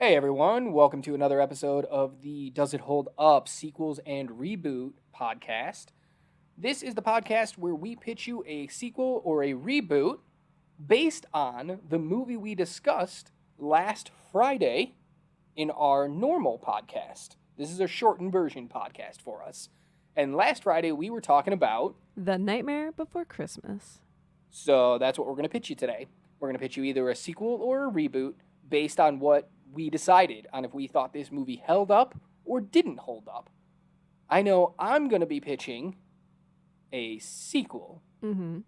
Hey everyone, welcome to another episode of the Does It Hold Up Sequels and Reboot podcast. This is the podcast where we pitch you a sequel or a reboot based on the movie we discussed last Friday in our normal podcast. This is a shortened version podcast for us. And last Friday we were talking about The Nightmare Before Christmas. So that's what we're going to pitch you today. We're going to pitch you either a sequel or a reboot based on what we decided on if we thought this movie held up or didn't hold up. I know I'm going to be pitching a sequel, Mm-hmm.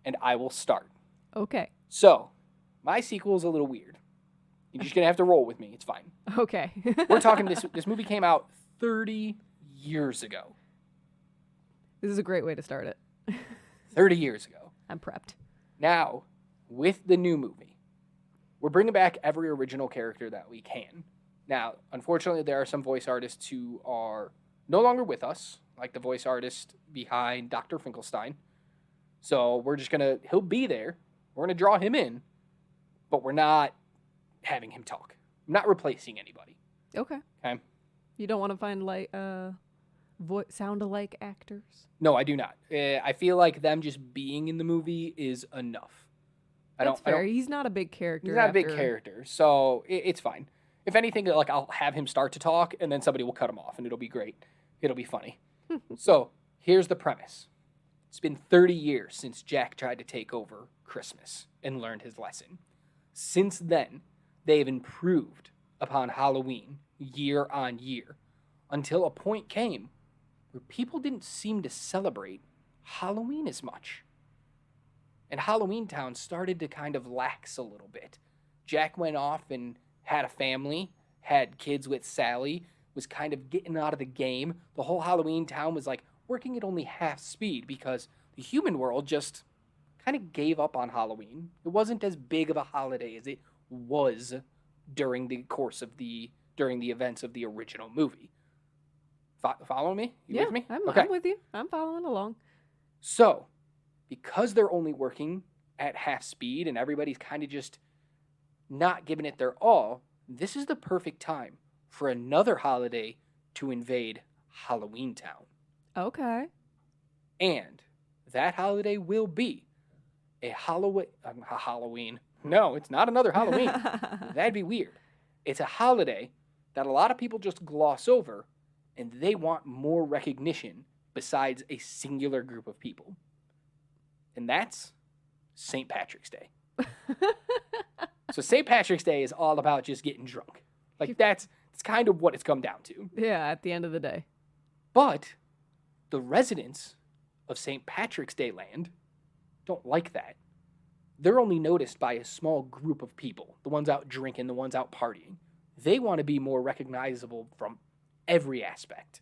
and I will start. Okay. So, my sequel is a little weird. You're just going to have to roll with me. It's fine. Okay. We're talking this movie came out 30 years ago. This is a great way to start it. 30 years ago. I'm prepped. Now, with the new movie, we're bringing back every original character that we can. Now, unfortunately, there are some voice artists who are no longer with us, like the voice artist behind Dr. Finkelstein. So we're just he'll be there. We're going to draw him in, but we're not having him talk. I'm not replacing anybody. Okay. Okay? You don't want to find sound-alike actors? No, I do not. I feel like them just being in the movie is enough. That's fair. He's not a big character. He's not a big character, so it's fine. If anything, like I'll have him start to talk, and then somebody will cut him off, and it'll be great. It'll be funny. So here's the premise. It's been 30 years since Jack tried to take over Christmas and learned his lesson. Since then, they've improved upon Halloween year on year until a point came where people didn't seem to celebrate Halloween as much. And Halloween Town started to kind of lax a little bit. Jack went off and had a family, had kids with Sally, was kind of getting out of the game. The whole Halloween Town was like working at only half speed because the human world just kind of gave up on Halloween. It wasn't as big of a holiday as it was during the events of the original movie. Follow me? You with me? I'm with you. I'm following along. So, because they're only working at half speed and everybody's kind of just not giving it their all, this is the perfect time for another holiday to invade Halloween Town. Okay. And that holiday will be a Halloween. No, it's not another Halloween. That'd be weird. It's a holiday that a lot of people just gloss over, and they want more recognition besides a singular group of people. And that's St. Patrick's Day. So St. Patrick's Day is all about just getting drunk. Like that's kind of what it's come down to. Yeah, at the end of the day. But the residents of St. Patrick's Day land don't like that. They're only noticed by a small group of people, the ones out drinking, the ones out partying. They want to be more recognizable from every aspect.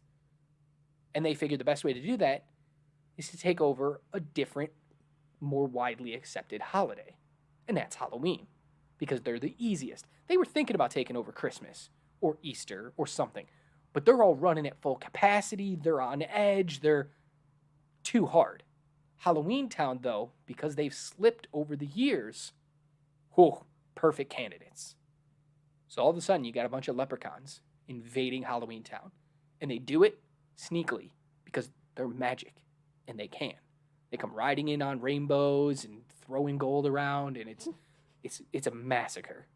And they figured the best way to do that is to take over a different, more widely accepted holiday. And that's Halloween, because they're the easiest. They were thinking about taking over Christmas or Easter or something, but they're all running at full capacity. They're on edge. They're too hard. Halloween Town, though, because they've slipped over the years, perfect candidates. So all of a sudden, you got a bunch of leprechauns invading Halloween Town, and they do it sneakily because they're magic, and they can. They come riding in on rainbows and throwing gold around, and it's a massacre,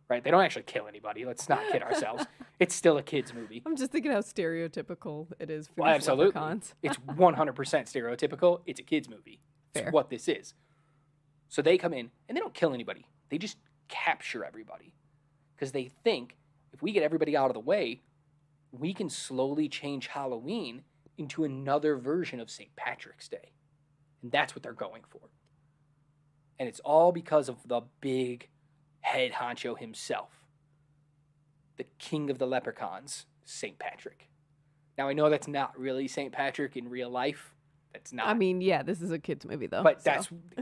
right? They don't actually kill anybody. Let's not kid ourselves. It's still a kids' movie. I'm just thinking how stereotypical it is for Well, these absolutely. leprechauns. It's 100% stereotypical. It's a kids' movie. Fair. It's what this is. So they come in, and they don't kill anybody. They just capture everybody because they think if we get everybody out of the way, we can slowly change Halloween into another version of St. Patrick's Day. And that's what they're going for. And it's all because of the big head honcho himself, the king of the leprechauns, St. Patrick. Now, I know that's not really St. Patrick in real life. That's not. I mean, yeah, this is a kid's movie, though. But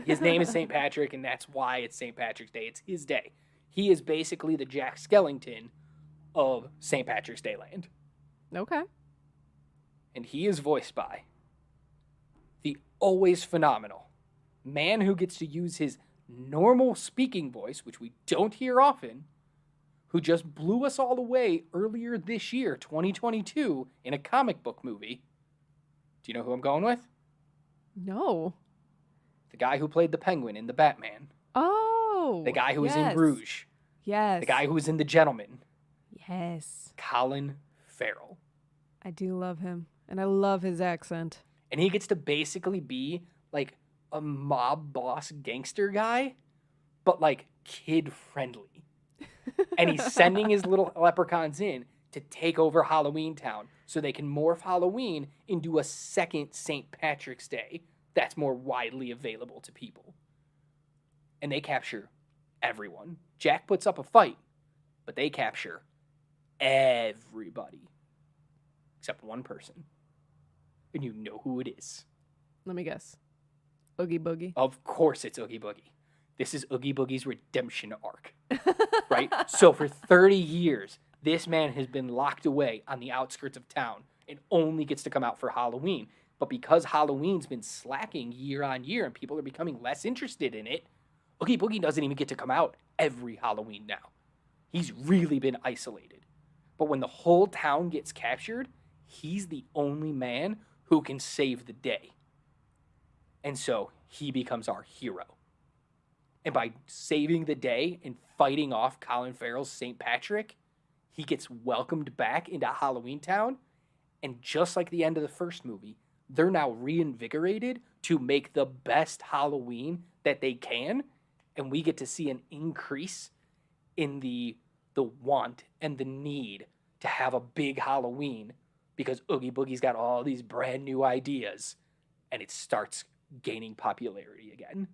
his name is St. Patrick, and that's why it's St. Patrick's Day. It's his day. He is basically the Jack Skellington of St. Patrick's Day land. Okay. And he is voiced by the always phenomenal man who gets to use his normal speaking voice, which we don't hear often, who just blew us all away earlier this year, 2022, in a comic book movie. Do you know who I'm going with? No. The guy who played the Penguin in The Batman. Oh. The guy who was in Bruges. Yes. The guy who was in The Gentleman. Yes. Colin Farrell. I do love him. And I love his accent. And he gets to basically be like a mob boss gangster guy, but like kid friendly. And he's sending his little leprechauns in to take over Halloween Town so they can morph Halloween into a second St. Patrick's Day that's more widely available to people. And they capture everyone. Jack puts up a fight, but they capture everybody except one person. And you know who it is. Let me guess. Oogie Boogie. Of course it's Oogie Boogie. This is Oogie Boogie's redemption arc, right? So for 30 years, this man has been locked away on the outskirts of town and only gets to come out for Halloween. But because Halloween's been slacking year on year and people are becoming less interested in it, Oogie Boogie doesn't even get to come out every Halloween now. He's really been isolated. But when the whole town gets captured, he's the only man who can save the day. And so he becomes our hero. And by saving the day and fighting off Colin Farrell's St. Patrick, he gets welcomed back into Halloween Town. And just like the end of the first movie, they're now reinvigorated to make the best Halloween that they can. And we get to see an increase in the want and the need to have a big Halloween because Oogie Boogie's got all these brand new ideas. And it starts gaining popularity again.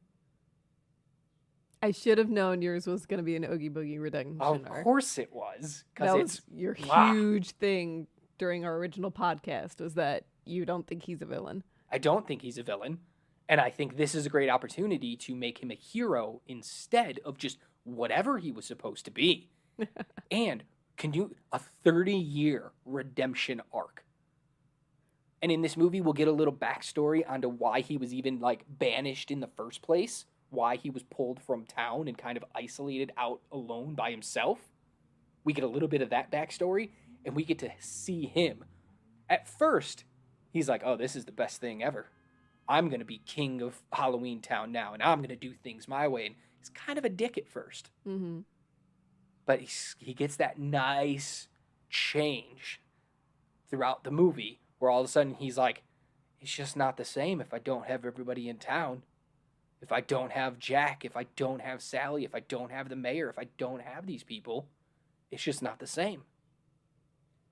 I should have known yours was going to be an Oogie Boogie redemption Of arc. course it was. That Because was your huge thing during our original podcast, was that you don't think he's a villain. I don't think he's a villain. And I think this is a great opportunity to make him a hero instead of just whatever he was supposed to be. And a 30-year redemption arc. And in this movie, we'll get a little backstory onto why he was even like banished in the first place, why he was pulled from town and kind of isolated out alone by himself. We get a little bit of that backstory, and we get to see him. At first, he's like, oh, this is the best thing ever. I'm going to be king of Halloween Town now, and I'm going to do things my way. And he's kind of a dick at first. Mm-hmm. But he gets that nice change throughout the movie where all of a sudden he's like, it's just not the same if I don't have everybody in town. If I don't have Jack, if I don't have Sally, if I don't have the mayor, if I don't have these people, it's just not the same.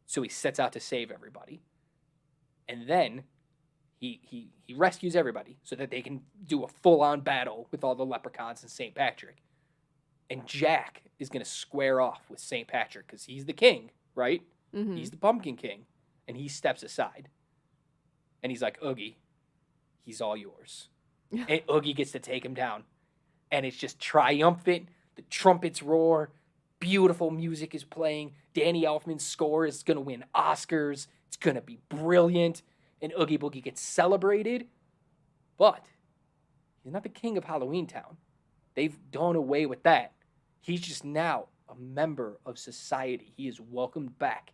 So he sets out to save everybody. And then he rescues everybody so that they can do a full-on battle with all the leprechauns and St. Patrick. And Jack is going to square off with St. Patrick because he's the king, right? Mm-hmm. He's the Pumpkin King. And he steps aside. And he's like, Oogie, he's all yours. And Oogie gets to take him down. And it's just triumphant. The trumpets roar. Beautiful music is playing. Danny Elfman's score is going to win Oscars. It's going to be brilliant. And Oogie Boogie gets celebrated. But he's not the king of Halloween Town. They've done away with that. He's just now a member of society. He is welcomed back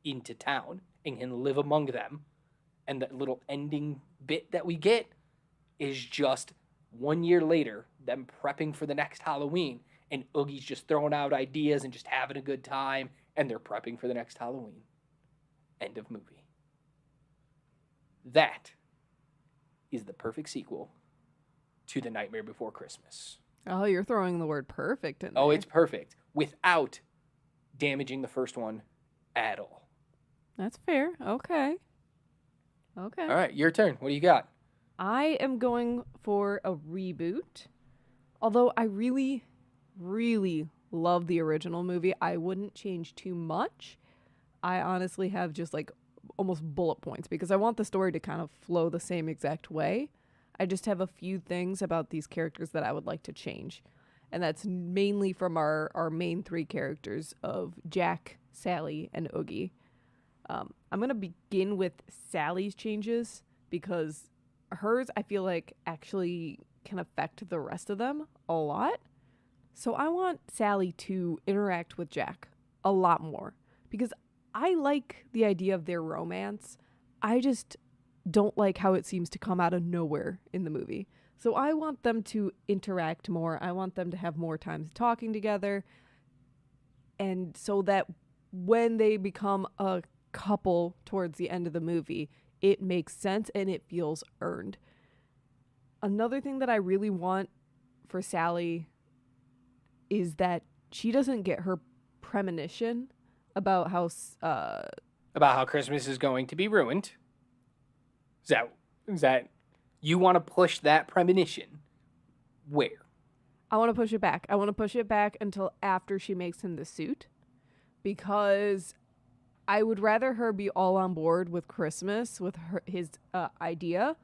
into town and can live among them. And that little ending bit that we get is just 1 year later, them prepping for the next Halloween, and Oogie's just throwing out ideas and just having a good time, and they're prepping for the next Halloween. End of movie. That is the perfect sequel to The Nightmare Before Christmas. Oh, you're throwing the word perfect in there. Oh, it's perfect. Without damaging the first one at all. That's fair. Okay. Okay. All right, your turn. What do you got? I am going for a reboot. Although I really, really love the original movie, I wouldn't change too much. I honestly have just like almost bullet points because I want the story to kind of flow the same exact way. I just have a few things about these characters that I would like to change. And that's mainly from our main three characters of Jack, Sally, and Oogie. I'm going to begin with Sally's changes because hers, I feel like, actually can affect the rest of them a lot. So I want Sally to interact with Jack a lot more because I like the idea of their romance. I just don't like how it seems to come out of nowhere in the movie. So I want them to interact more. I want them to have more times talking together. And so that when they become a couple towards the end of the movie, it makes sense and it feels earned. Another thing that I really want for Sally is that she doesn't get her premonition about how About how Christmas is going to be ruined. Is that you want to push that premonition? Where? I want to push it back. I want to push it back until after she makes him the suit, because I would rather her be all on board with Christmas, with his idea,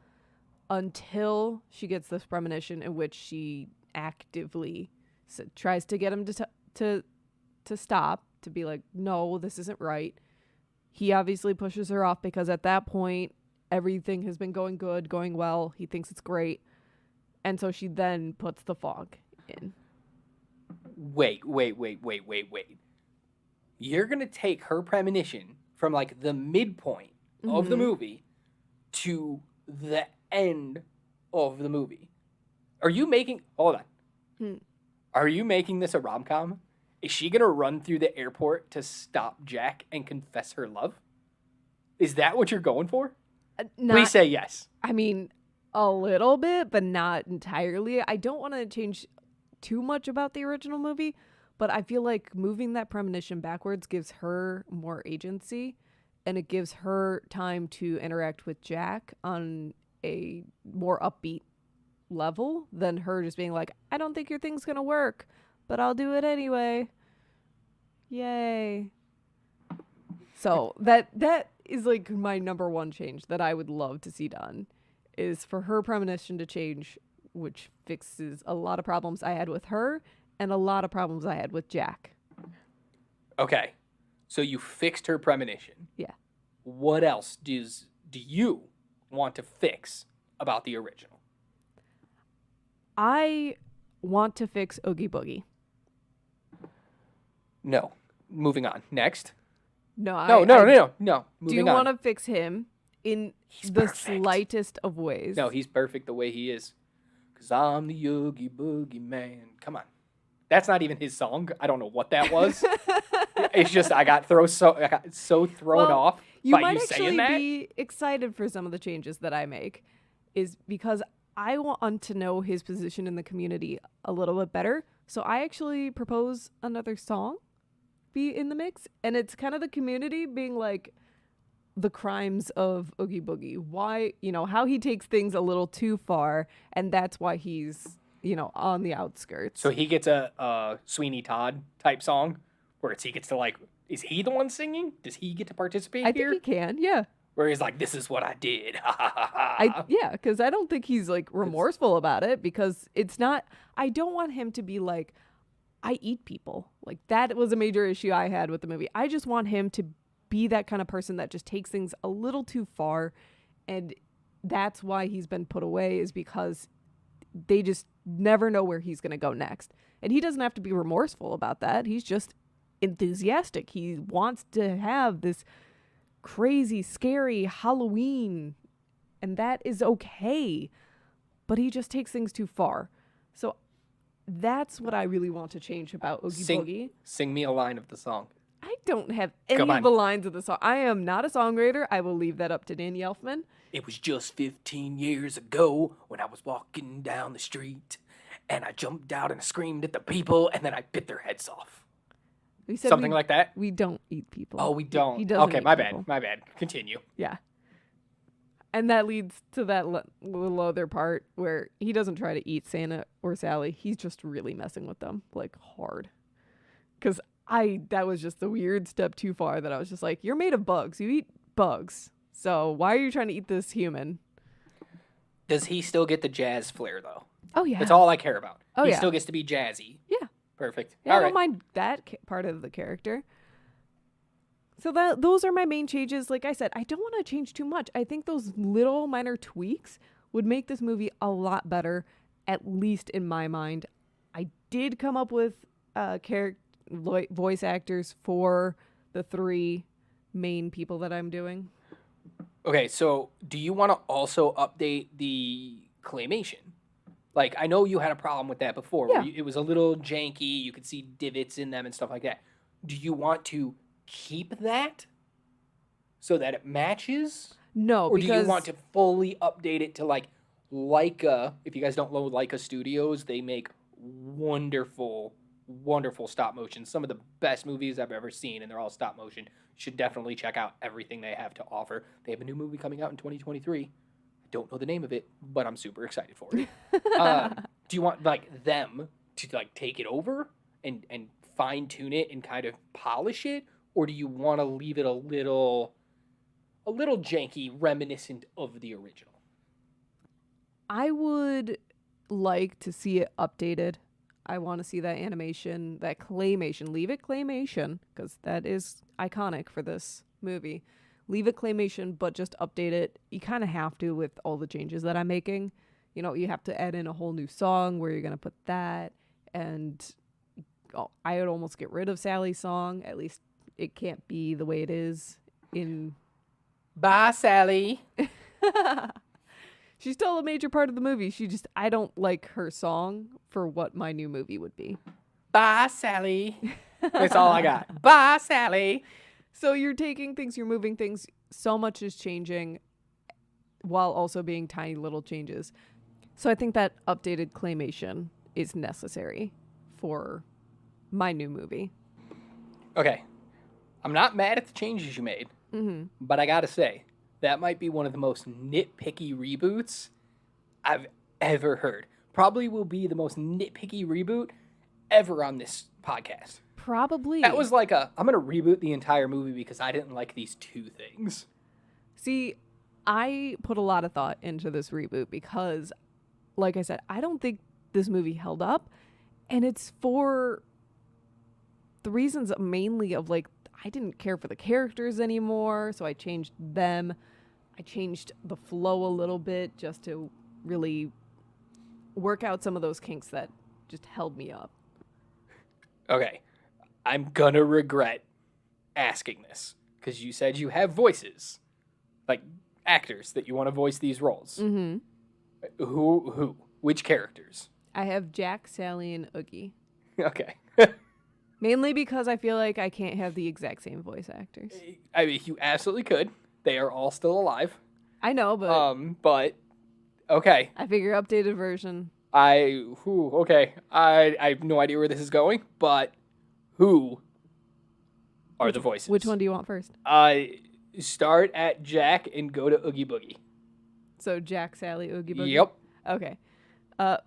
until she gets this premonition in which she actively tries to get him to stop, to be like, no, this isn't right. He obviously pushes her off because at that point, everything has been going good, going well. He thinks it's great. And so she then puts the fog in. Wait. You're going to take her premonition from like the midpoint of the movie to the end of the movie. Are you making... Hold on. Are you making this a rom-com? Is she going to run through the airport to stop Jack and confess her love? Is that what you're going for? Please say yes. I mean, a little bit, but not entirely. I don't want to change too much about the original movie, but I feel like moving that premonition backwards gives her more agency, and it gives her time to interact with Jack on a more upbeat level than her just being like, I don't think your thing's gonna work, but I'll do it anyway. Yay. So that is like my number one change that I would love to see done, is for her premonition to change, which fixes a lot of problems I had with her and a lot of problems I had with Jack. Okay. So you fixed her premonition. Yeah. What else do you want to fix about the original? I want to fix Oogie Boogie. No. Moving on. Next. No. No. Do you want to fix him in the perfect. Slightest of ways? No, he's perfect the way he is. 'Cause I'm the Oogie Boogie Man. Come on. That's not even his song. I don't know what that was. It's just I got so thrown off you by might you actually saying that. be excited for some of the changes that I make, is because I want to know his position in the community a little bit better. So I actually propose another song be in the mix, and it's kind of the community being like the crimes of Oogie Boogie. Why, how he takes things a little too far, and that's why he's, on the outskirts. So he gets a Sweeney Todd type song where he gets to like, is he the one singing? Does he get to participate I here? think he can, yeah. Where he's like, this is what I did. Because I don't think he's like remorseful about it, because it's not, I don't want him to be like, I eat people. Like, that was a major issue I had with the movie. I just want him to be that kind of person that just takes things a little too far, and that's why he's been put away, is because they just never know where he's going to go next. And he doesn't have to be remorseful about that. He's just enthusiastic. He wants to have this crazy, scary Halloween, and that is okay. But he just takes things too far. So that's what I really want to change about Oogie Boogie. Sing me a line of the song. I don't have any of the lines of the song. I am not a songwriter. I will leave that up to Danny Elfman. It was just 15 years ago when I was walking down the street, and I jumped out and screamed at the people, and then I bit their heads off. We said Something like that? We don't eat people. Oh, we don't. He doesn't Okay, eat my people. bad. Continue. Yeah. And that leads to that little other part where he doesn't try to eat Santa or Sally. He's just really messing with them, like, hard. Because that was just the weird step too far that I was just like, you're made of bugs. You eat bugs. So why are you trying to eat this human? Does he still get the jazz flair, though? Oh, yeah. That's all I care about. Oh, he yeah. still gets to be jazzy. Yeah. Perfect. Yeah, All I right. don't mind that part of the character. So those are my main changes. Like I said, I don't want to change too much. I think those little minor tweaks would make this movie a lot better, at least in my mind. I did come up with voice actors for the 3 main people that I'm doing. Okay, so do you want to also update the claymation? Like, I know you had a problem with that before. Yeah. Where it was a little janky. You could see divots in them and stuff like that. Do you want to keep that so that it matches? No, Or because do you want to fully update it to, like, Leica? If you guys don't know Leica Studios, they make wonderful, wonderful stop motion. Some of the best movies I've ever seen, and they're all stop motion. You should definitely check out everything they have to offer. They have a new movie coming out in 2023. I don't know the name of it, but I'm super excited for it. Do you want, like, them to, like, take it over and fine tune it and kind of polish it, or do you want to leave it a little janky, reminiscent of the original? I would like to see it updated. I want to see that animation, that claymation. Leave it claymation, because that is iconic for this movie. Leave it claymation, but just update it. You kind of have to with all the changes that I'm making. You know, you have to add in a whole new song where you're going to put that. And I would almost get rid of Sally's song. At least it can't be the way it is in... Bye, Sally. She's still a major part of the movie. I don't like her song for what my new movie would be. Bye, Sally. That's all I got. Bye, Sally. So you're taking things, you're moving things. So much is changing while also being tiny little changes. So I think that updated claymation is necessary for my new movie. Okay. I'm not mad at the changes you made, but I gotta say, that might be one of the most nitpicky reboots I've ever heard. Probably will be the most nitpicky reboot ever on this podcast. Probably. That was like I'm going to reboot the entire movie because I didn't like these 2 things. See, I put a lot of thought into this reboot because, like I said, I don't think this movie held up. And it's for the reasons mainly of, like, I didn't care for the characters anymore, so I changed them. I changed the flow a little bit just to really work out some of those kinks that just held me up. Okay. I'm going to regret asking this because you said you have voices, like actors that you want to voice these roles. Mm-hmm. Who? Which characters? I have Jack, Sally, and Oogie. Okay. Mainly because I feel like I can't have the exact same voice actors. I mean, you absolutely could. They are all still alive. I know, but okay. I figure updated version. Okay. I have no idea where this is going, but who are the voices? Which one do you want first? Start at Jack and go to Oogie Boogie. So Jack, Sally, Oogie Boogie? Yep. Okay.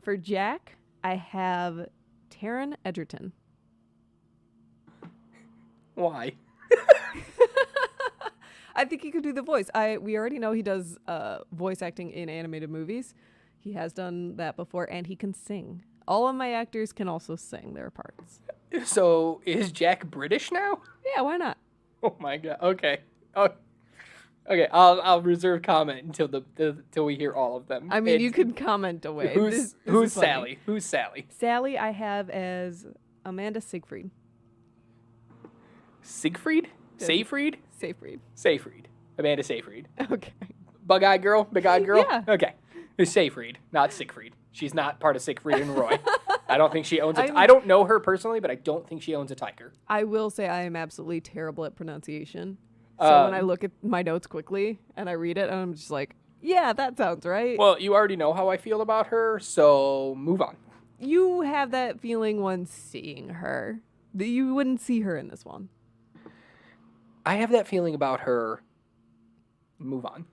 For Jack, I have Taron Egerton. Why? I think he could do the voice. We already know he does voice acting in animated movies. He has done that before, and he can sing. All of my actors can also sing their parts. So is Jack British now? Yeah, why not? Oh my god. Okay. Oh. Okay. I'll reserve comment until we hear all of them. I mean, you can comment away. Who's is funny. Sally? Who's Sally? Sally, I have as Amanda Siegfried. Siegfried? Seyfried? Seyfried. Amanda Seyfried. Okay. Bug-eyed girl? Big-eyed girl? Yeah. Okay. It's Seyfried, not Siegfried. She's not part of Siegfried and Roy. I don't think she owns I don't know her personally, but I don't think she owns a tiger. I will say I am absolutely terrible at pronunciation. So when I look at my notes quickly and I read it, and I'm just like, yeah, that sounds right. Well, you already know how I feel about her, so move on. You have that feeling when seeing her. That you wouldn't see her in this one. I have that feeling about her. Move on.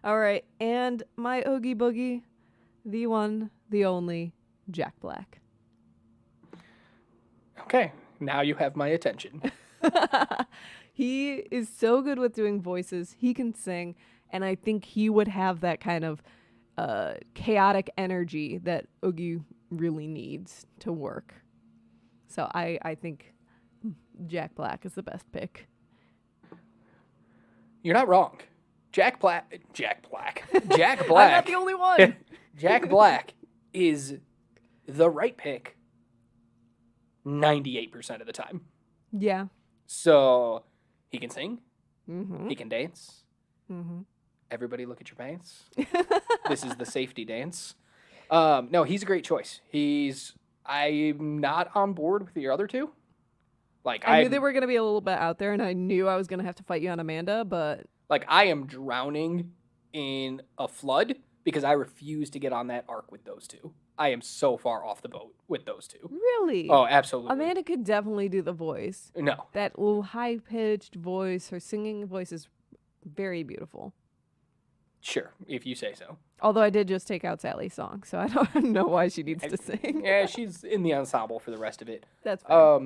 All right. And my Oogie Boogie, the one, the only, Jack Black. Okay. Now you have my attention. He is so good with doing voices. He can sing. And I think he would have that kind of chaotic energy that Oogie really needs to work. So I think Jack Black is the best pick. You're not wrong. Jack Black. I'm not the only one. Jack Black is the right pick 98% of the time. Yeah. So he can sing, Mm-hmm. he can dance. Mm-hmm. Everybody look at your pants. This is the safety dance. No, he's a great choice. I'm not on board with your other two. Like I knew they were going to be a little bit out there, and I knew I was going to have to fight you on Amanda, but like I am drowning in a flood because I refuse to get on that arc with those two. I am so far off the boat with those two. really, Oh, absolutely. Amanda could definitely do the voice. No. That little high-pitched voice, her singing voice is very beautiful. Sure, if you say so. Although I did just take out Sally's song, so I don't know why she needs to sing. Yeah, she's in the ensemble for the rest of it. That's fair.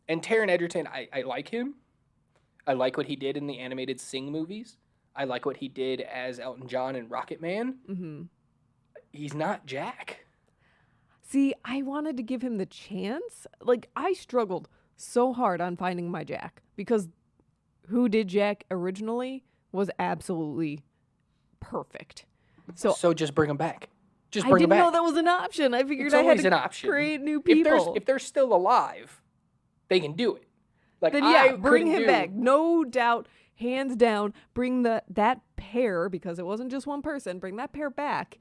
And Taron Egerton, I like him. I like what he did in the animated Sing movies. I like what he did as Elton John in Rocket Man. Mm-hmm. He's not Jack. See, I wanted to give him the chance. Like, I struggled so hard on finding my Jack because who did Jack originally was absolutely perfect. So just bring him back. Just I bring him didn't back. know that was an option. I figured It's I had always to an option. create new people. If they're still alive, they can do it. Like Then I yeah, bring couldn't him do- back. No doubt, hands down, bring that pair, because it wasn't just one person, bring that pair back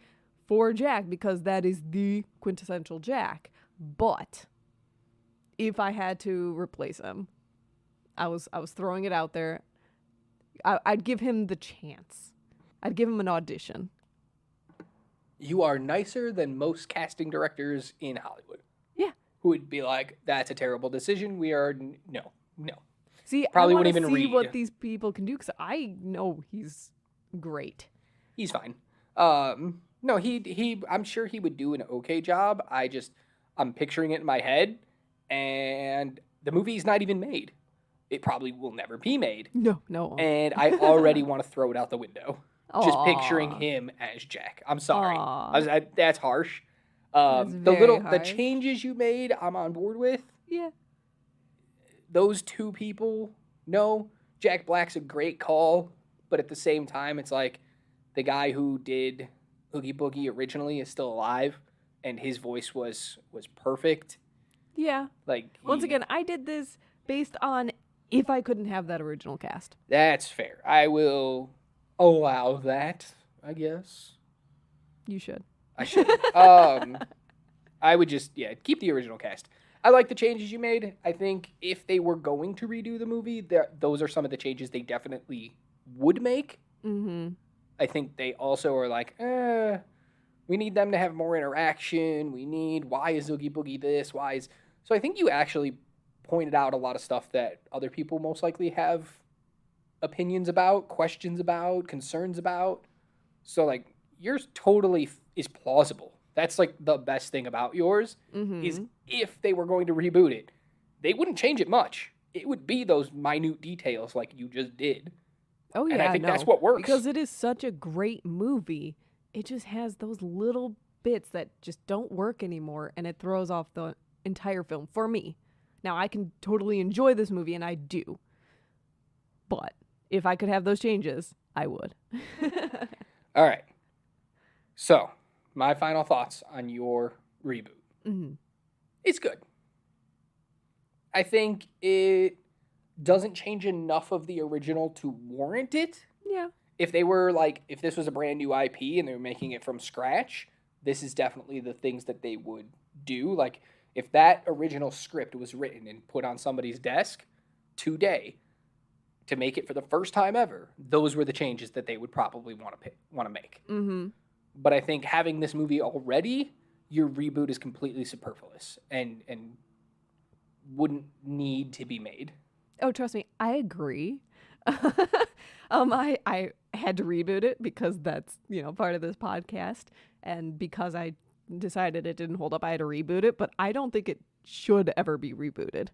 for Jack, because that is the quintessential Jack. But if I had to replace him, I was throwing it out there. I'd give him the chance. I'd give him an audition. You are nicer than most casting directors in Hollywood. Yeah. Who would be like, that's a terrible decision. We are no. See, Probably I wouldn't wanna even see read. what these people can do, because I know he's great. He's fine. No, he I'm sure he would do an okay job. I'm picturing it in my head, and the movie's not even made. It probably will never be made. No. And I already want to throw it out the window. Just Aw. picturing him as Jack. I'm sorry. Aw. That's harsh. That's The very the harsh. changes you made, I'm on board with. Yeah. Those two people, no. Jack Black's a great call, but at the same time, it's like the guy who did Oogie Boogie originally is still alive, and his voice was perfect. Yeah. Like Once again, I did this based on if I couldn't have that original cast. that's fair. I will allow that. I guess You should. I should. I would just keep the original cast. I like the changes you made. I think if they were going to redo the movie, those are some of the changes they definitely would make. Mm-hmm. I think they also are like, we need them to have more interaction. Why is Oogie Boogie this? So I think you actually pointed out a lot of stuff that other people most likely have opinions about, questions about, concerns about. So like yours totally is plausible. That's like the best thing about yours Mm-hmm. is if they were going to reboot it, they wouldn't change it much. It would be those minute details like you just did. Oh yeah, And I think no. that's what works. Because it is such a great movie. It just has those little bits that just don't work anymore, and it throws off the entire film for me. Now I can totally enjoy this movie, and I do. But if I could have those changes, I would. All right. So, my final thoughts on your reboot. Mhm. It's good. I think it doesn't change enough of the original to warrant it. Yeah. If this was a brand new IP and they were making it from scratch, this is definitely the things that they would do. Like, if that original script was written and put on somebody's desk today to make it for the first time ever, those were the changes that they would probably want to make. Mm-hmm. But I think having this movie already, your reboot is completely superfluous and wouldn't need to be made. Oh, trust me, I agree. I had to reboot it because that's, part of this podcast. And because I decided it didn't hold up, I had to reboot it. But I don't think it should ever be rebooted.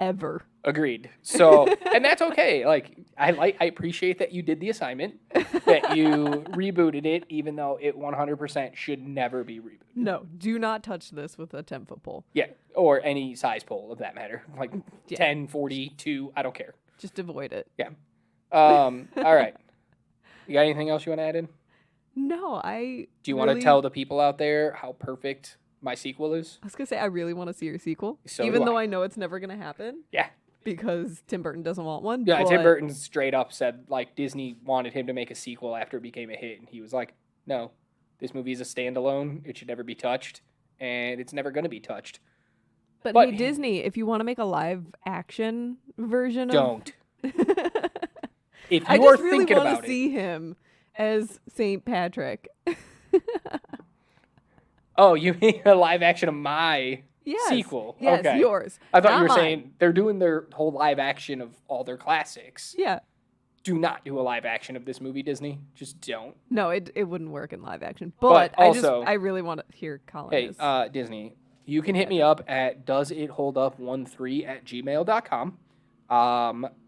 Ever. Agreed. So, and that's okay. Like, I appreciate that you did the assignment, that you rebooted it, even though it 100% should never be rebooted. No, do not touch this with a 10-foot pole. Yeah, or any size pole of that matter. Like 10, 42, I don't care. Just avoid it. Yeah. All right. You got anything else you want to add in? No, Do you want to tell the people out there how perfect my sequel is? I was gonna say I really want to see your sequel, So even do though I. I know it's never gonna happen Yeah. because Tim Burton doesn't want one. Yeah, Tim but- Burton straight up said, like, Disney wanted him to make a sequel after it became a hit. And he was like, no, this movie is a standalone. It should never be touched. And it's never going to be touched. But, But- hey, Disney, if you want to make a live action version of Don't. If I you are just really thinking want about to it, see him as Saint Patrick. oh, you mean a live action of my Yes. sequel? Yes, Okay. yours. I thought not you were mine. saying they're doing their whole live action of all their classics. Yeah. Do not do a live action of this movie, Disney. Just don't. No, it wouldn't work in live action. But, also- I really want to hear Colin. Hey, Disney, you can hit me up at doesitholdup13@gmail.com.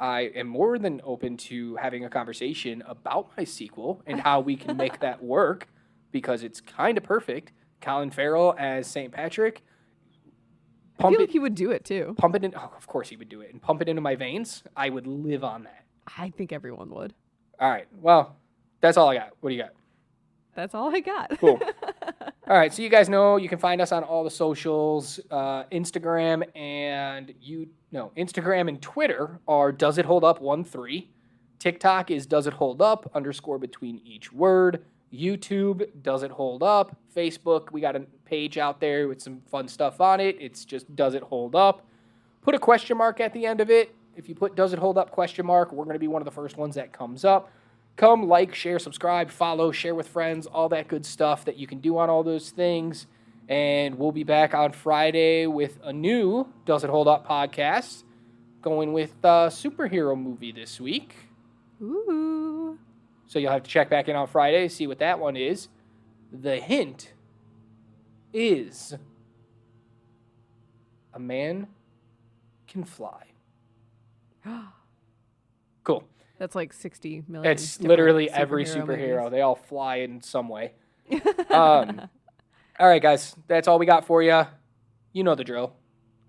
I am more than open to having a conversation about my sequel and how we can make that work because it's kind of perfect. Colin Farrell as St. Patrick. I Pump feel it, like he would do it too. pump it in. Oh, of course he would do it. And pump it into my veins. I would live on that. I think everyone would. All right. Well, that's all I got. What do you got? That's all I got. Cool. All right, so you guys know you can find us on all the socials. Instagram and Twitter are Does It Hold Up 13. TikTok is Does It Hold Up _ between each word. YouTube Does It Hold Up. Facebook, we got a page out there with some fun stuff on it. It's just Does It Hold Up. Put a question mark at the end of it. If you put Does It Hold Up ? We're going to be one of the first ones that comes up. Come, like, share, subscribe, follow, share with friends, all that good stuff that you can do on all those things. And we'll be back on Friday with a new Does It Hold Up podcast, going with a superhero movie this week. Ooh. So you'll have to check back in on Friday, see what that one is. The hint is a man can fly. Cool. That's like 60 million. It's different literally every superhero. movies. They all fly in some way. All right, guys. That's all we got for you. You know the drill.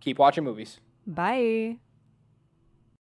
Keep watching movies. Bye.